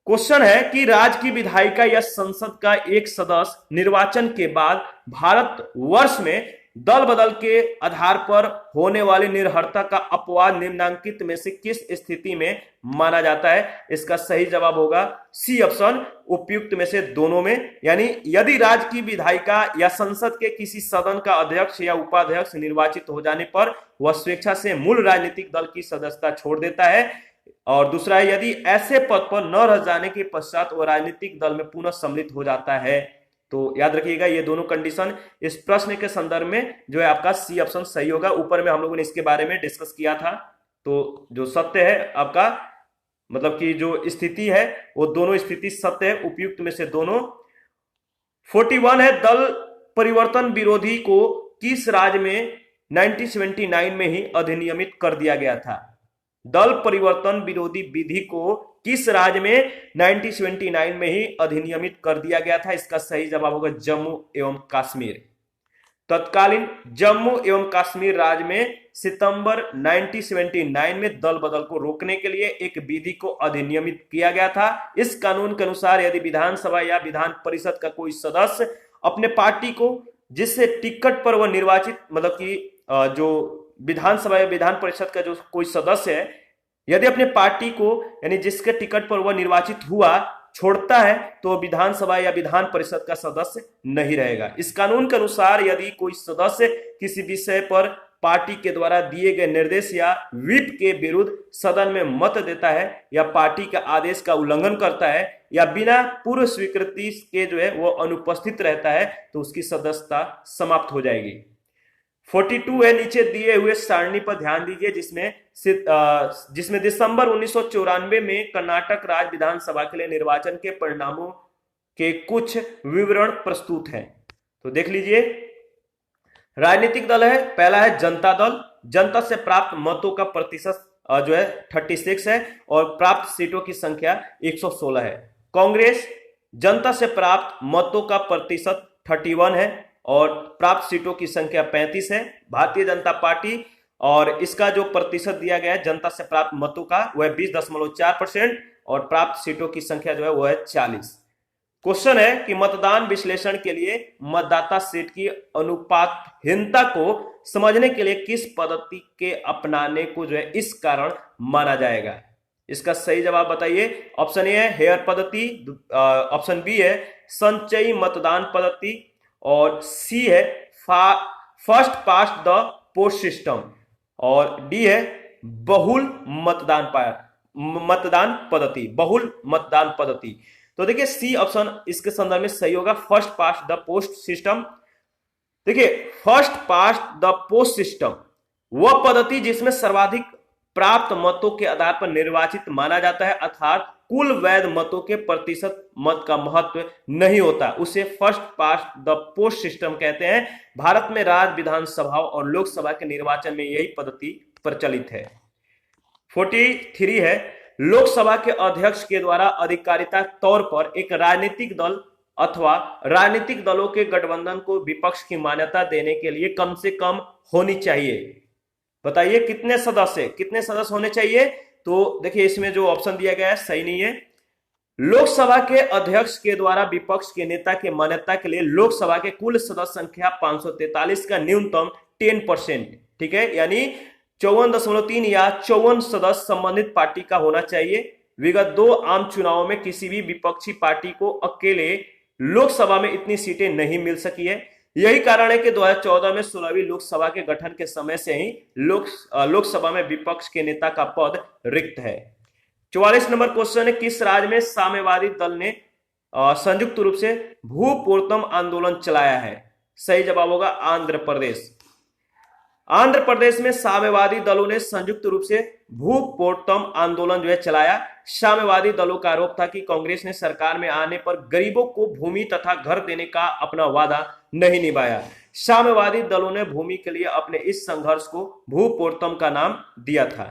क्वेश्चन है कि राज्य की विधायिका या संसद का एक सदस्य निर्वाचन के बाद भारतवर्ष में दल बदल के आधार पर होने वाली निर्भरता का अपवाद निम्नलिखित में से किस स्थिति में माना जाता है? इसका सही जवाब होगा सी ऑप्शन, उपयुक्त में से दोनों में। यानी यदि राज्य की विधायिका या संसद के किसी सदन का अध्यक्ष या उपाध्यक्ष निर्वाचित हो जाने पर वह स्वेच्छा से मूल राजनीतिक दल की सदस्यता छोड़ देता है, और दूसरा है यदि ऐसे पद पर न रह जाने के पश्चात वह राजनीतिक दल में पुनः सम्मिलित हो जाता है। तो याद रखिएगा, ये दोनों कंडीशन इस प्रश्न के संदर्भ में जो है आपका सी ऑप्शन सही होगा। ऊपर में हम लोगों ने इसके बारे में डिस्कस किया था। तो जो सत्य है आपका कि जो स्थिति है वो दोनों स्थिति सत्य है, उपयुक्त में से दोनों। 41 है, दल परिवर्तन विरोधी को किस राज्य में 1979 में ही अधिनियमित कर दिया गया था? दल परिवर्तन विरोधी विधि को किस राज्य में 1979 में ही अधिनियमित कर दिया गया था? इसका सही जवाब होगा जम्मू एवं कश्मीर। तत्कालीन जम्मू एवं कश्मीर राज्य में सितंबर 1979 में दल बदल को रोकने के लिए एक विधि को अधिनियमित किया गया था। इस कानून के अनुसार यदि विधानसभा या विधान परिषद का कोई सदस्य अपने पार्टी को जिससे टिकट पर वह निर्वाचित जो विधानसभा या विधान परिषद का जो कोई सदस्य है यदि अपने पार्टी को यानी जिसके टिकट पर वह निर्वाचित हुआ छोड़ता है तो विधानसभा या विधान परिषद का सदस्य नहीं रहेगा। इस कानून के अनुसार यदि कोई सदस्य किसी विषय पर पार्टी के द्वारा दिए गए निर्देश या व्हिप के विरुद्ध सदन में मत देता है या पार्टी के आदेश का उल्लंघन करता है या बिना पूर्व स्वीकृति के जो है वो अनुपस्थित रहता है तो उसकी सदस्यता समाप्त हो जाएगी। 42 है, नीचे दिए हुए सारणी पर ध्यान दीजिए जिसमें दिसंबर 1994 में कर्नाटक राज्य विधानसभा के लिए निर्वाचन के परिणामों के कुछ विवरण प्रस्तुत हैं। तो देख लीजिए, राजनीतिक दल है, पहला है जनता दल, जनता से प्राप्त मतों का प्रतिशत जो है 36 है और प्राप्त सीटों की संख्या 116 है। कांग्रेस, जनता से प्राप्त मतों का प्रतिशत 31 है और प्राप्त सीटों की संख्या 35 है। भारतीय जनता पार्टी, और इसका जो प्रतिशत दिया गया है जनता से प्राप्त मतों का वह 20.4% और प्राप्त सीटों की संख्या जो है वह है 40। क्वेश्चन है कि मतदान विश्लेषण के लिए मतदाता सीट की अनुपातहीनता को समझने के लिए किस पद्धति के अपनाने को जो है इस कारण माना जाएगा। इसका सही जवाब बताइए। ऑप्शन ए है हेयर पद्धति, ऑप्शन बी है संचयी मतदान पद्धति और सी है first past the post system और डी है बहुल मतदान पद्धति, बहुल मतदान पद्धति। तो देखिए सी ऑप्शन इसके संदर्भ में सही होगा, first past the post system. देखिए first past the post system वह पद्धति जिसमें सर्वाधिक प्राप्त मतों के आधार पर निर्वाचित माना जाता है, अर्थात कुल वैध मतों के प्रतिशत मत का महत्व नहीं होता, उसे first past the post system कहते हैं। भारत में राज्य विधानसभा और लोकसभा के निर्वाचन में यही पद्धति प्रचलित है। 43 है लोकसभा के अध्यक्ष के द्वारा आधिकारिक तौर पर एक राजनीतिक दल अथवा राजनीतिक दलों के गठबंधन को विपक्ष की मान्यता देने के लिए कम से कम होनी चाहिए। बताइए कितने सदस्य होने चाहिए। तो देखिए इसमें जो ऑप्शन दिया गया है सही नहीं है। लोकसभा के अध्यक्ष के द्वारा विपक्ष के नेता की मान्यता के लिए लोकसभा के कुल सदस्य संख्या 543 का न्यूनतम 10%, ठीक है, यानी 54.3 या 54 सदस्य संबंधित पार्टी का होना चाहिए। विगत 2 आम चुनावों में किसी भी विपक्षी पार्टी को अकेले लोकसभा में इतनी सीटें नहीं मिल सकी है। यही कारण है कि 2014 में 16वीं लोकसभा के गठन के समय से ही लोकसभा में विपक्ष के नेता का पद रिक्त है। 44 नंबर क्वेश्चन है किस राज्य में साम्यवादी दल ने संयुक्त रूप से भूपोर्तम आंदोलन चलाया है। सही जवाब होगा आंध्र प्रदेश। आंध्र प्रदेश में साम्यवादी दलों ने संयुक्त रूप से भूपोर्तम आंदोलन जो है चलाया। साम्यवादी दलों का आरोप था कि कांग्रेस ने सरकार में आने पर गरीबों को भूमि तथा घर देने का अपना वादा नहीं निभाया। साम्यवादी दलों ने भूमि के लिए अपने इस संघर्ष को भूपोर्तम का नाम दिया था।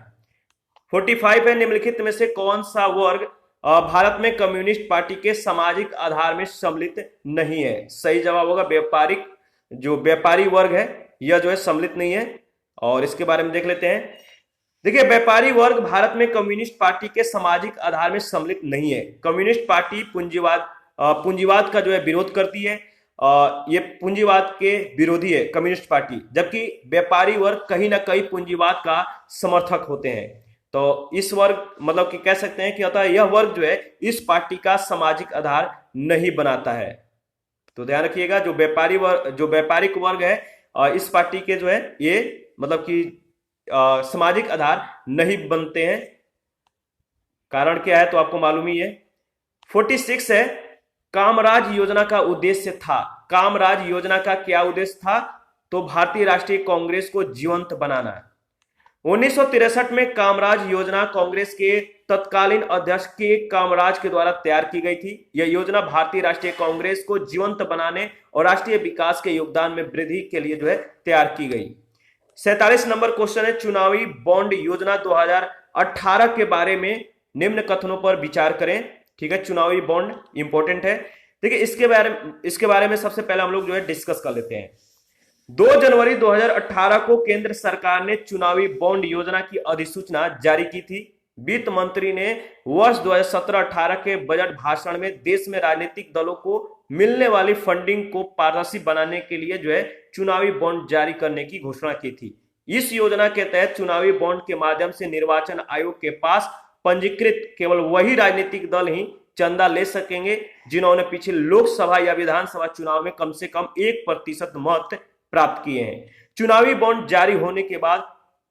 45 है निम्नलिखित में से कौन सा वर्ग भारत में कम्युनिस्ट पार्टी के सामाजिक आधार में सम्मिलित नहीं है। सही जवाब होगा व्यापारी वर्ग है यह जो है सम्मिलित नहीं है और इसके बारे में देख लेते हैं। देखिए व्यापारी वर्ग भारत में कम्युनिस्ट पार्टी के सामाजिक आधार में सम्मिलित नहीं है। कम्युनिस्ट पार्टी पूंजीवाद का जो है विरोध करती है, ये पूंजीवाद के विरोधी है कम्युनिस्ट पार्टी, जबकि व्यापारी वर्ग कहीं ना कहीं पूंजीवाद का समर्थक होते हैं। तो इस वर्ग मतलब कि कह सकते हैं कि अतः यह वर्ग जो है इस पार्टी का सामाजिक आधार नहीं बनाता है। तो ध्यान रखिएगा जो व्यापारिक वर्ग है इस पार्टी के जो है ये मतलब कि सामाजिक आधार नहीं बनते हैं। कारण क्या है तो आपको मालूम ही है। 46 है कामराज योजना का उद्देश्य था। कामराज योजना का क्या उद्देश्य था तो भारतीय राष्ट्रीय कांग्रेस को जीवंत बनाना। 1963 में कामराज योजना कांग्रेस के तत्कालीन अध्यक्ष के कामराज के द्वारा तैयार की गई थी। यह योजना भारतीय राष्ट्रीय कांग्रेस को जीवंत बनाने और राष्ट्रीय विकास के योगदान में वृद्धि के लिए जो है तैयार की गई। 47 नंबर क्वेश्चन है चुनावी बॉन्ड योजना 2018 के बारे में निम्न कथनों पर विचार करें। ठीक है, चुनावी बॉन्ड इंपॉर्टेंट है। देखिए इसके बारे में सबसे पहले हम लोग जो है डिस्कस कर लेते हैं। 2 जनवरी 2018 को केंद्र सरकार ने चुनावी बॉन्ड योजना की अधिसूचना जारी की थी। वित्त मंत्री ने वर्ष 2017-18 के बजट भाषण में देश में राजनीतिक दलों को मिलने वाली फंडिंग को पारदर्शी बनाने के लिए जो है चुनावी बॉन्ड जारी करने की घोषणा की थी। इस योजना के तहत चुनावी बॉन्ड के माध्यम से निर्वाचन आयोग के पास पंजीकृत केवल वही राजनीतिक दल ही चंदा ले सकेंगे जिन्होंने पिछले लोकसभा या विधानसभा चुनाव में कम से कम 1% मत प्राप्त किए हैं। चुनावी बॉन्ड जारी होने के बाद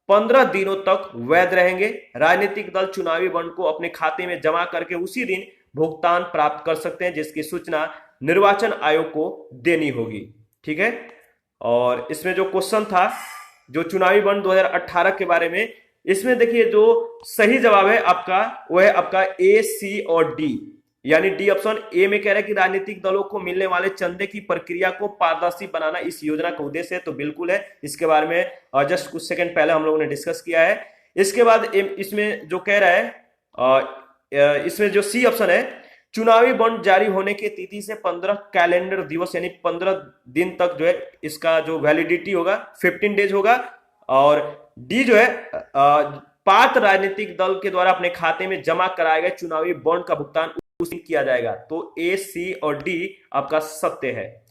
15 दिनों तक वैध रहेंगे। राजनीतिक दल चुनावी बॉन्ड को अपने खाते में जमा करके उसी दिन भुगतान प्राप्त कर सकते हैं, जिसकी सूचना निर्वाचन आयोग को देनी होगी। ठीक है, और इसमें जो क्वेश्चन था जो चुनावी बॉन्ड 2018 के बारे में, इसमें देखिए जो सही जवाब है आपका वो है आपका ए, सी और डी। यानी डी ऑप्शन ए में कह रहा है कि राजनीतिक दलों को मिलने वाले चंदे की प्रक्रिया को पारदर्शी बनाना इस योजना का उद्देश्य है, तो बिल्कुल है। इसके बारे में जस्ट कुछ सेकंड पहले हम लोगों ने डिस्कस किया है। इसके बाद इसमें जो कह रहा है, इसमें जो सी ऑप्शन है, चुनावी बॉन्ड जारी होने की तिथि से 15 कैलेंडर दिवस यानी 15 दिन तक जो है इसका जो वैलिडिटी होगा 15 डेज होगा। और डी जो है पात्र राजनीतिक दल के द्वारा अपने खाते में जमा कराए गए चुनावी बॉन्ड का भुगतान उस दिन किया जाएगा। तो ए, सी और डी आपका सत्य है।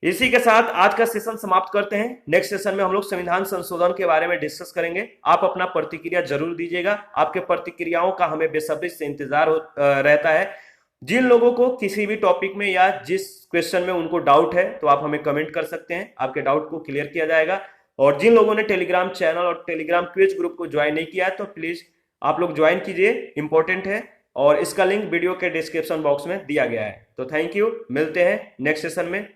इसी के साथ आज का सेशन समाप्त करते हैं। नेक्स्ट सेशन में हम लोग संविधान संशोधन के बारे में डिस्कस करेंगे। आप अपना प्रतिक्रिया जरूर दीजिएगा। आपके प्रतिक्रियाओं का हमें बेसब्री से इंतजार रहता है। जिन लोगों को किसी भी टॉपिक में या जिस क्वेश्चन में उनको डाउट है तो आप हमें कमेंट कर सकते हैं, आपके डाउट को क्लियर किया जाएगा। और जिन लोगों ने टेलीग्राम चैनल और टेलीग्राम क्विज ग्रुप को ज्वाइन नहीं किया है तो प्लीज आप लोग ज्वाइन कीजिए, इंपॉर्टेंट है। और इसका लिंक वीडियो के डिस्क्रिप्शन बॉक्स में दिया गया है। तो थैंक यू, मिलते हैं नेक्स्ट सेशन में।